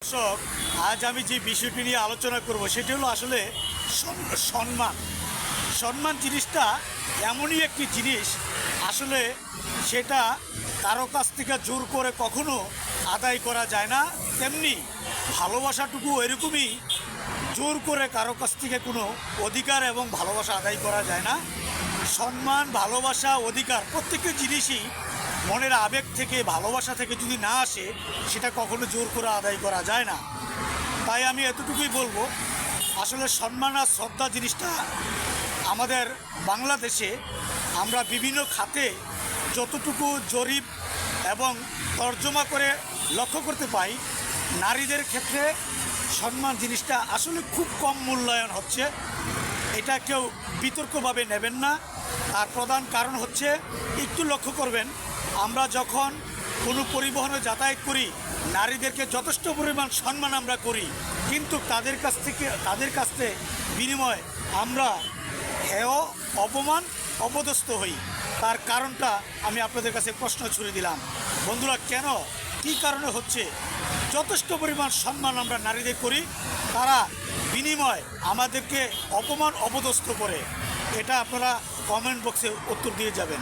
দর্শক, আজ আমি যে বিষয়টি নিয়ে আলোচনা করব সেটি হলো আসলে সম্মান। সম্মান জিনিসটা এমনই একটি জিনিস, আসলে সেটা কারো কাছ থেকে জোর করে কখনো আদায় করা যায় না। তেমনি ভালোবাসাটুকু এরকমই, জোর করে কারো কাছ থেকে কোনো অধিকার এবং ভালোবাসা আদায় করা যায় না। সম্মান, ভালোবাসা, অধিকার প্রত্যেকটা জিনিসই মনের আবেগ থেকে, ভালোবাসা থেকে যদি না আসে, সেটা কখনো জোর করে আদায় করা যায় না। তাই আমি এতটুকুই বলবো, আসলে সম্মান আর শ্রদ্ধা জিনিসটা আমাদের বাংলাদেশে আমরা বিভিন্ন খাতে যতটুকু জরিপ এবং তর্জমা করে লক্ষ্য করতে পাই, নারীদের ক্ষেত্রে সম্মান জিনিসটা আসলে খুব কম মূল্যায়ন হচ্ছে। এটা কেউ বিতর্কভাবে নেবেন না। তার প্রধান কারণ হচ্ছে, একটু লক্ষ্য করবেন, আমরা যখন কোনো পরিবহনে যাতায়াত করি, নারীদেরকে যথেষ্ট পরিমাণ সম্মান আমরা করি, কিন্তু তাদের কাছ থেকে বিনিময়ে আমরা হেয়, অপমান, অপদস্থ হই। তার কারণটা আমি আপনাদের কাছে প্রশ্ন ছুড়ে দিলাম। বন্ধুরা, কেন, কী কারণে হচ্ছে? যথেষ্ট পরিমাণ সম্মান আমরা নারীদের করি, তারা বিনিময় আমাদেরকে অপমান, অপদস্থ করে। এটা আপনারা কমেন্ট বক্সে উত্তর দিয়ে যাবেন।